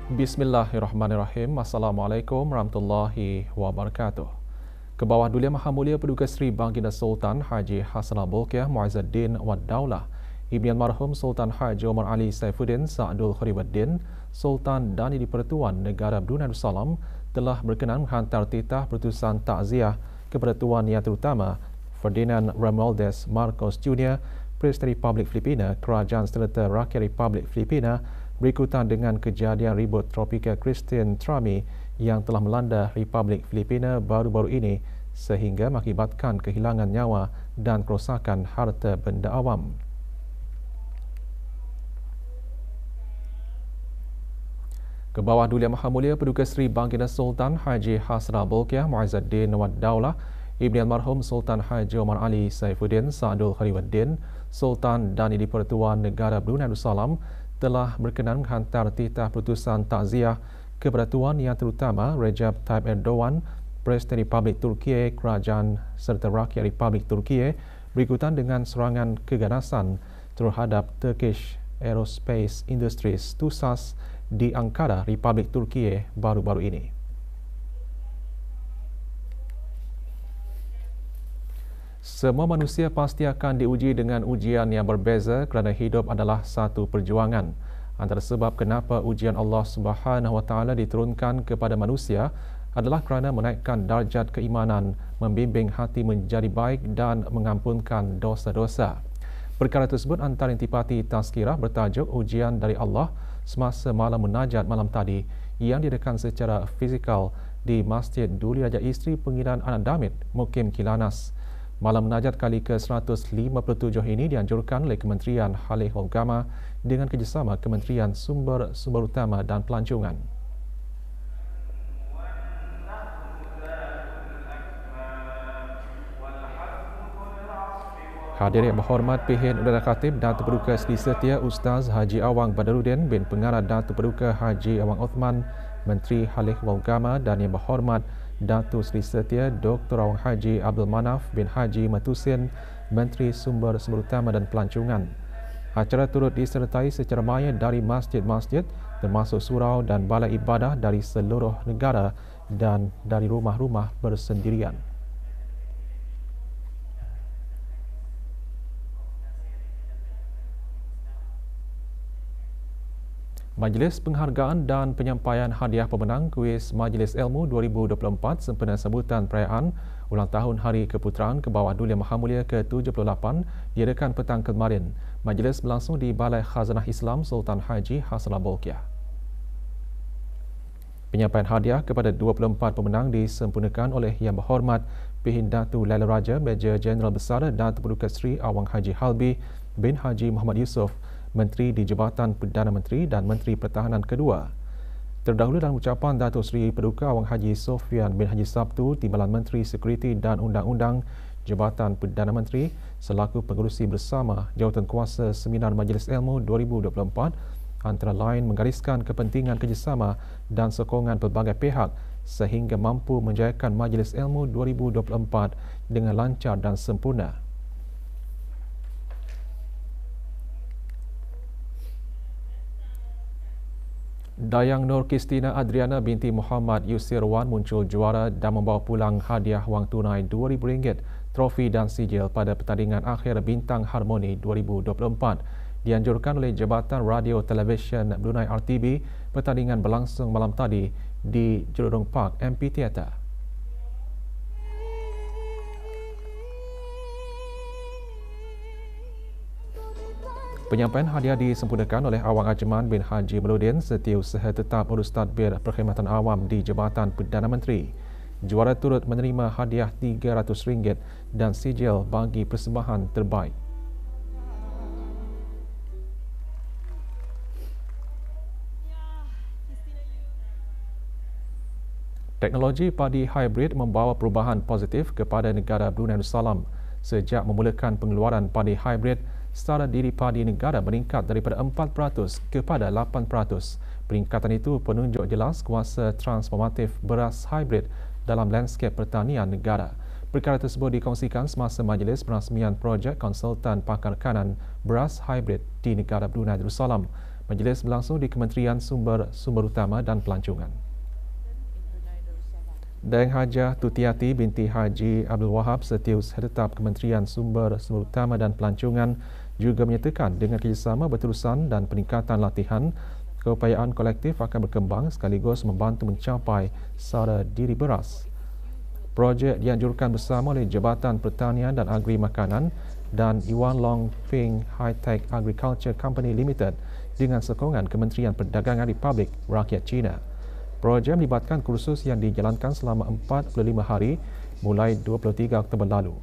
Bismillahirrahmanirrahim. Assalamualaikum warahmatullahi wabarakatuh. Ke bawah Duli Maha Mulia Paduka Seri Baginda Sultan Haji Hassanal Bolkiah Muizzuddin Wad Daulah, Ibni Almarhum Sultan Haji Omar Ali Saifuddin Sa'dul Khairuddin, Sultan dan di-Pertuan Negara Brunei Darussalam telah berkenan menghantar titah pertusan takziah kepada Tuan Yang Terutama Ferdinand Romualdez Marcos Jr., Presiden Republik Filipina, Kerajaan serta Rakyat Republik Filipina berikutan dengan kejadian ribut tropika Christian Trami yang telah melanda Republik Filipina baru-baru ini sehingga mengakibatkan kehilangan nyawa dan kerosakan harta benda awam. Ke bawah Duli Maha Mulia Paduka Seri Baginda Sultan Haji Hassanal Bolkiah Muizzuddin Wad Daulah, Ibni Almarhum Sultan Haji Omar Ali Saifuddin Sa'dul Khairuddin, Sultan dan di-Pertuan Negara Brunei Darussalam telah berkenan menghantar titah putusan takziah kepada Tuan Yang Terutama Recep Tayyip Erdogan, Presiden Republik Turki, Kerajaan serta Rakyat Republik Turki berikutan dengan serangan keganasan terhadap Turkish Aerospace Industries TUSAS di Ankara, Republik Turki baru-baru ini. Semua manusia pasti akan diuji dengan ujian yang berbeza kerana hidup adalah satu perjuangan. Antara sebab kenapa ujian Allah Subhanahu Wa Taala diturunkan kepada manusia adalah kerana menaikkan darjat keimanan, membimbing hati menjadi baik dan mengampunkan dosa-dosa. Perkara tersebut antara intipati tazkirah bertajuk Ujian dari Allah semasa malam munajat malam tadi yang diadakan secara fizikal di Masjid Duli Raja Isteri Pengiran Anak Damit, Mukim Kilanas. Malam munajat kali ke-157 ini dianjurkan oleh Kementerian Halih Agama dengan kerjasama Kementerian Sumber Utama dan Pelancongan. Hadirin yang berhormat, Pihin Udara Khatib Datuk Paduka Seri Setia Ustaz Haji Awang Badaruddin bin Pengarah Datuk Paduka Haji Awang Othman, Menteri Halih Agama, dan yang berhormat Datuk Seri Setia Dr. Awang Haji Abdul Manaf bin Haji Matusin, Menteri Sumber Utama dan Pelancongan. Acara turut disertai secara maya dari masjid-masjid termasuk surau dan balai ibadah dari seluruh negara dan dari rumah-rumah bersendirian. Majlis Penghargaan dan Penyampaian Hadiah Pemenang Kuis Majlis Ilmu 2024 sempena sambutan perayaan ulang tahun Hari Keputeraan ke bawah Duli Maha Mulia ke-78 diadakan petang kemarin. Majlis berlangsung di Balai Khazanah Islam Sultan Haji Hassanal Bolkiah. Penyampaian hadiah kepada 24 pemenang disempurnakan oleh Yang Berhormat Pihin Datu Laila Raja Major Jeneral Besar Datuk Paduka Seri Awang Haji Halbi bin Haji Muhammad Yusof, Menteri di Jabatan Perdana Menteri dan Menteri Pertahanan kedua. Terdahulu dalam ucapan Datuk Seri Paduka Awang Haji Sofian bin Haji Sabtu, Timbalan Menteri Sekuriti dan Undang-Undang Jabatan Perdana Menteri selaku pengerusi bersama Jawatan Kuasa Seminar Majlis Ilmu 2024 antara lain menggariskan kepentingan kerjasama dan sokongan pelbagai pihak sehingga mampu menjayakan Majlis Ilmu 2024 dengan lancar dan sempurna. Dayang Nur Kristina Adriana binti Muhammad Yusirwan muncul juara dan membawa pulang hadiah wang tunai RM2,000, trofi dan sijil pada pertandingan akhir Bintang Harmoni 2024. Dianjurkan oleh Jabatan Radio Televisyen Brunei RTB, pertandingan berlangsung malam tadi di Jelurong Park MP Theatre. Penyampaian hadiah disempurnakan oleh Awang Ajman bin Haji Meludin, Setiausaha Tetap Urus Tadbir Perkhidmatan Awam di Jabatan Perdana Menteri. Juara turut menerima hadiah RM300 dan sijil bagi persembahan terbaik. Teknologi padi hybrid membawa perubahan positif kepada negara Brunei Darussalam. Sejak memulakan pengeluaran padi hybrid, setara diri padi negara meningkat daripada 4% kepada 8%. Peningkatan itu penunjuk jelas kuasa transformatif beras hybrid dalam landscape pertanian negara. Perkara tersebut dikongsikan semasa majlis perasmian projek konsultan pakar kanan beras hybrid di negara Brunei Darussalam. Majlis berlangsung di Kementerian Sumber Utama dan Pelancongan. Daeng Hajah Tutiati binti Haji Abdul Wahab, Setiausaha Tetap Kementerian Sumber Utama dan Pelancongan, juga menyatakan dengan kerjasama berterusan dan peningkatan latihan, keupayaan kolektif akan berkembang sekaligus membantu mencapai sara diri beras. Projek dianjurkan bersama oleh Jabatan Pertanian dan Agri Makanan dan Yuan Long Feng High-Tech Agriculture Company Limited dengan sokongan Kementerian Perdagangan Republik Rakyat China. Projek melibatkan kursus yang dijalankan selama 45 hari mulai 23 Oktober lalu.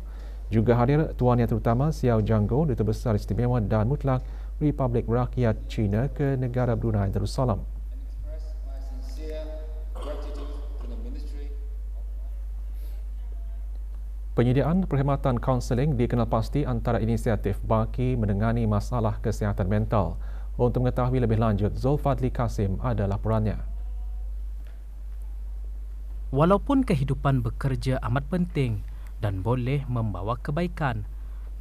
Juga hadir Tuan Yang Terutama Xiao Jianggo, Duta Besar Istimewa dan Mutlak Republik Rakyat China ke negara Brunei Darussalam. Penyediaan perkhidmatan kaunseling dikenal pasti antara inisiatif bagi menangani masalah kesihatan mental. Untuk mengetahui lebih lanjut, Zulfadli Kasim ada laporannya. Walaupun kehidupan bekerja amat penting dan boleh membawa kebaikan,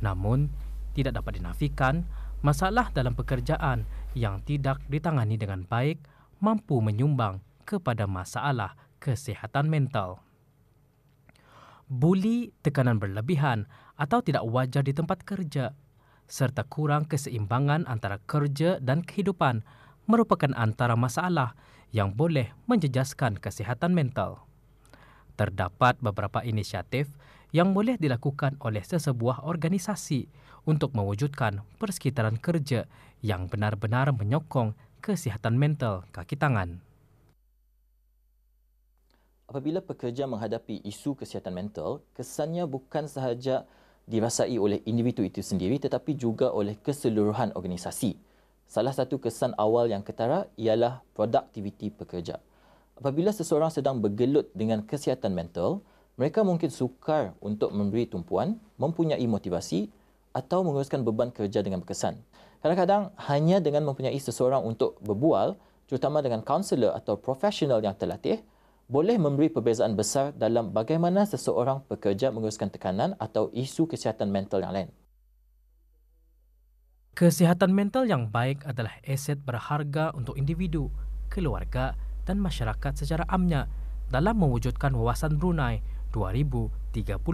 namun tidak dapat dinafikan masalah dalam pekerjaan yang tidak ditangani dengan baik mampu menyumbang kepada masalah kesihatan mental. Buli, tekanan berlebihan atau tidak wajar di tempat kerja, serta kurang keseimbangan antara kerja dan kehidupan merupakan antara masalah yang boleh menjejaskan kesihatan mental. Terdapat beberapa inisiatif yang boleh dilakukan oleh sesebuah organisasi untuk mewujudkan persekitaran kerja yang benar-benar menyokong kesihatan mental kaki tangan. Apabila pekerja menghadapi isu kesihatan mental, kesannya bukan sahaja dirasai oleh individu itu sendiri tetapi juga oleh keseluruhan organisasi. Salah satu kesan awal yang ketara ialah produktiviti pekerja. Apabila seseorang sedang bergelut dengan kesihatan mental, mereka mungkin sukar untuk memberi tumpuan, mempunyai motivasi atau menguruskan beban kerja dengan berkesan. Kadang-kadang hanya dengan mempunyai seseorang untuk berbual, terutama dengan kaunselor atau profesional yang terlatih, boleh memberi perbezaan besar dalam bagaimana seseorang pekerja menguruskan tekanan atau isu kesihatan mental yang lain. Kesihatan mental yang baik adalah aset berharga untuk individu, keluarga dan masyarakat secara amnya dalam mewujudkan Wawasan Brunei 2035.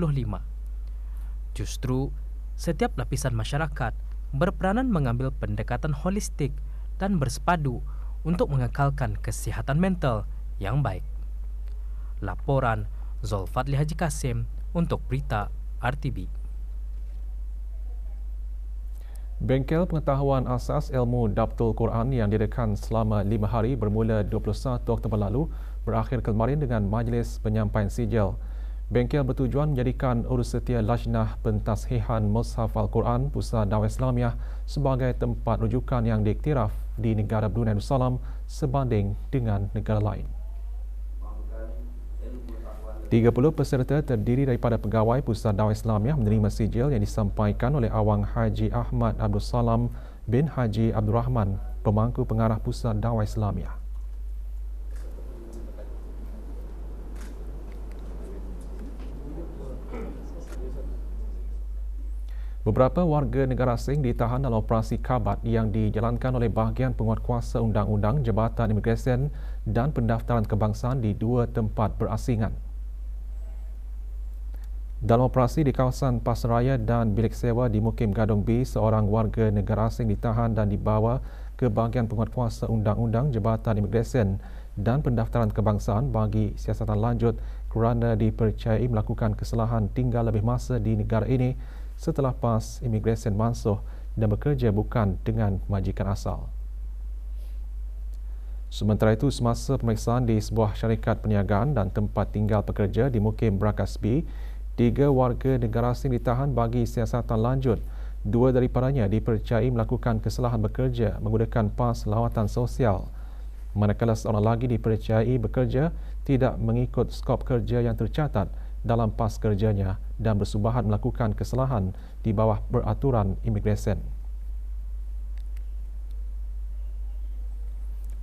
Justru, setiap lapisan masyarakat berperanan mengambil pendekatan holistik dan bersepadu untuk mengekalkan kesihatan mental yang baik. Laporan Zulfadli Haji Kasim untuk Berita RTB. Bengkel Pengetahuan Asas Ilmu Dabtul Quran yang diadakan selama 5 hari bermula 21 Oktober lalu berakhir kemarin dengan majlis penyampaian sijil. Bengkel bertujuan menjadikan urus setia Lajnah Pentashihan Mushaf Al-Quran Pusat Dakwah Islamiah sebagai tempat rujukan yang diiktiraf di negara Brunei Darussalam sebanding dengan negara lain. 30 peserta terdiri daripada pegawai Pusat Dakwah Islamiah menerima sijil yang disampaikan oleh Awang Haji Ahmad Abdul Salam bin Haji Abdul Rahman, pemangku pengarah Pusat Dakwah Islamiah. Beberapa warga negara asing ditahan dalam operasi kabat yang dijalankan oleh bahagian penguatkuasa undang-undang Jabatan Imigresen dan Pendaftaran Kebangsaan di 2 tempat berasingan. Dalam operasi di kawasan Pasaraya dan bilik sewa di Mukim Gadong B, seorang warga negara asing ditahan dan dibawa ke bahagian penguatkuasa undang-undang Jabatan Imigresen dan Pendaftaran Kebangsaan bagi siasatan lanjut kerana dipercayai melakukan kesalahan tinggal lebih masa di negara ini setelah PAS Imigresen mansuh dan bekerja bukan dengan majikan asal. Sementara itu, semasa pemeriksaan di sebuah syarikat perniagaan dan tempat tinggal pekerja di Mukim Brakas B, 3 warga negara asing ditahan bagi siasatan lanjut. 2 daripadanya dipercayai melakukan kesalahan bekerja menggunakan PAS lawatan sosial. Manakala seorang lagi dipercayai bekerja tidak mengikut skop kerja yang tercatat dalam PAS kerjanya dan bersubahat melakukan kesalahan di bawah peraturan imigresen.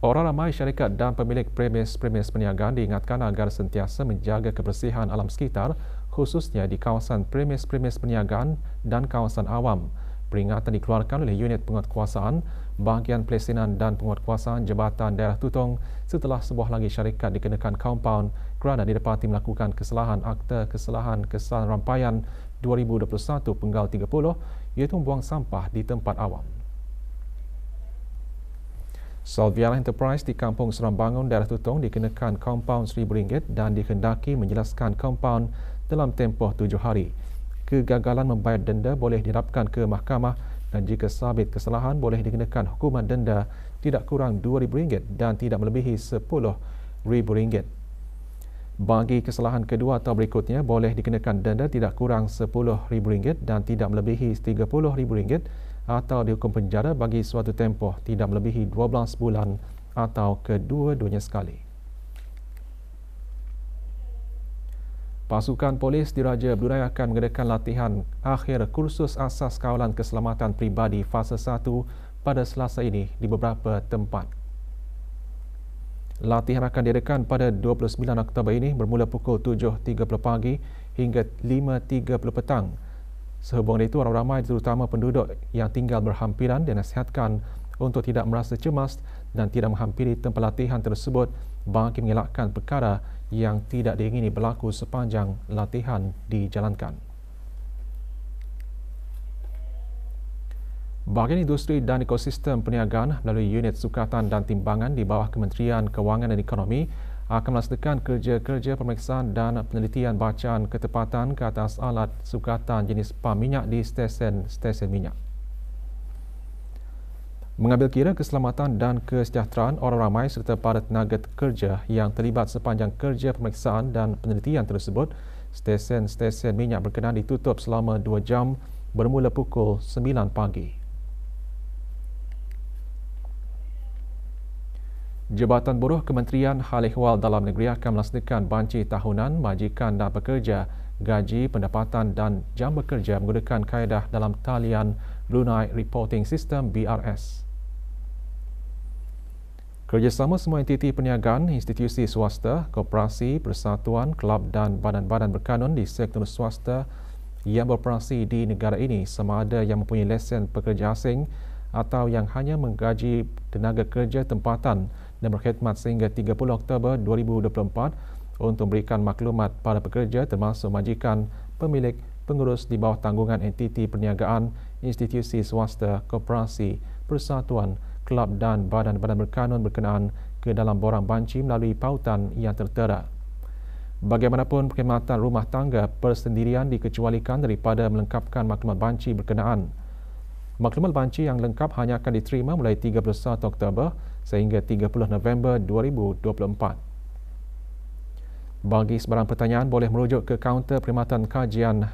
Orang ramai syarikat dan pemilik premis perniagaan diingatkan agar sentiasa menjaga kebersihan alam sekitar, khususnya di kawasan premis perniagaan dan kawasan awam. Peringatan dikeluarkan oleh unit penguatkuasaan, bahagian pelesinan dan penguatkuasaan Jabatan Daerah Tutong setelah sebuah lagi syarikat dikenakan kompaun kerana didapati melakukan kesalahan Akta Kesalahan Kesan Rampaian 2021/30 iaitu membuang sampah di tempat awam. Salviana Enterprise di Kampung Serambangun, Daerah Tutong dikenakan kompaun RM1,000 dan dikendaki menjelaskan kompaun dalam tempoh 7 hari. Kegagalan membayar denda boleh dirapkan ke mahkamah dan jika sabit kesalahan boleh dikenakan hukuman denda tidak kurang RM2,000 dan tidak melebihi RM10,000. Bagi kesalahan kedua atau berikutnya boleh dikenakan denda tidak kurang RM10,000 dan tidak melebihi RM30,000 atau dihukum penjara bagi suatu tempoh tidak melebihi 12 bulan atau kedua-duanya sekali. Pasukan Polis Diraja Brunei akan mengadakan latihan akhir kursus asas kawalan keselamatan peribadi fasa 1 pada Selasa ini di beberapa tempat. Latihan akan diadakan pada 29 Oktober ini bermula pukul 7.30 pagi hingga 5.30 petang. Sehubungan itu, orang ramai terutama penduduk yang tinggal berhampiran dinasihatkan untuk tidak merasa cemas dan tidak menghampiri tempat latihan tersebut bagi mengelakkan perkara yang tidak diingini berlaku sepanjang latihan dijalankan. Bahagian Industri dan Ekosistem Perniagaan melalui Unit Sukatan dan Timbangan di bawah Kementerian Kewangan dan Ekonomi akan melaksanakan kerja-kerja pemeriksaan dan penelitian bacaan ketepatan ke atas alat sukatan jenis pam minyak di stesen minyak. Mengambil kira keselamatan dan kesejahteraan orang ramai serta para tenaga kerja yang terlibat sepanjang kerja pemeriksaan dan penelitian tersebut, stesen-stesen minyak berkenaan ditutup selama 2 jam bermula pukul 9 pagi. Jabatan Buruh Kementerian Hal Ehwal Dalam Negeri akan melaksanakan banci tahunan majikan dan pekerja, gaji, pendapatan dan jam bekerja menggunakan kaedah dalam talian Brunei Reporting System BRS. Kerjasama semua entiti perniagaan, institusi swasta, koperasi, persatuan, kelab dan badan-badan berkanun di sektor swasta yang beroperasi di negara ini sama ada yang mempunyai lesen pekerja asing atau yang hanya menggaji tenaga kerja tempatan dan berkhidmat sehingga 30 Oktober 2024 untuk memberikan maklumat pada pekerja termasuk majikan, pemilik, pengurus di bawah tanggungan entiti perniagaan, institusi swasta, koperasi, persatuan, kelab dan badan-badan berkanun berkenaan ke dalam borang banci melalui pautan yang tertera. Bagaimanapun, perkhidmatan rumah tangga persendirian dikecualikan daripada melengkapkan maklumat banci berkenaan. Maklumat banci yang lengkap hanya akan diterima mulai 31 Oktober sehingga 30 November 2024. Bagi sebarang pertanyaan boleh merujuk ke kaunter perkhidmatan kajian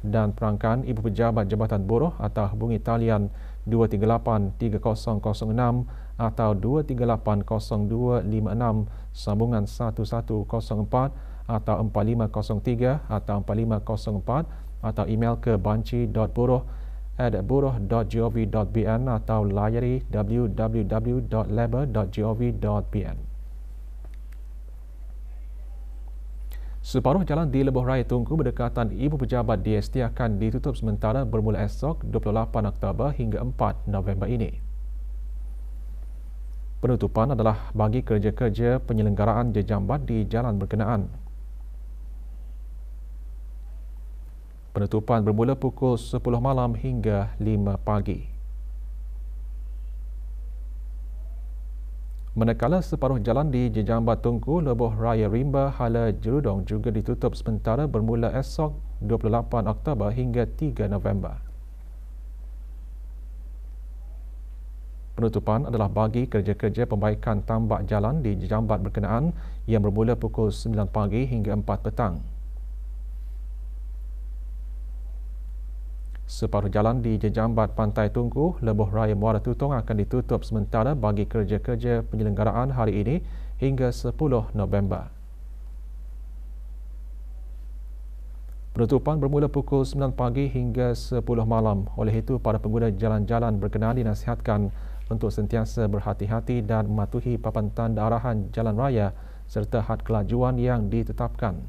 dan perangkaan Ibu Pejabat Jabatan Buruh atau hubungi talian 238-3006 atau 238-0256 sambungan 1104 atau 4503 atau 4504 atau email ke banci.buruh@buruh.gov.bn atau layari www.labor.gov.bn. Separuh jalan di Lebuh Raya Tunku berdekatan Ibu Pejabat DST akan ditutup sementara bermula esok 28 Oktober hingga 4 November ini. Penutupan adalah bagi kerja-kerja penyelenggaraan jejambat di jalan berkenaan. Penutupan bermula pukul 10 malam hingga 5 pagi. Manakala separuh jalan di Jejambat Tunku, Lebuh Raya Rimba, Hala Jerudong juga ditutup sementara bermula esok 28 Oktober hingga 3 November. Penutupan adalah bagi kerja-kerja pembaikan tambak jalan di Jejambat berkenaan yang bermula pukul 9 pagi hingga 4 petang. Separuh jalan di Jejambat Pantai Tunku, Lebuh Raya Muara Tutong akan ditutup sementara bagi kerja-kerja penyelenggaraan hari ini hingga 10 November. Penutupan bermula pukul 9 pagi hingga 10 malam. Oleh itu, para pengguna jalan-jalan berkenaan dinasihatkan untuk sentiasa berhati-hati dan mematuhi papan tanda arahan jalan raya serta had kelajuan yang ditetapkan.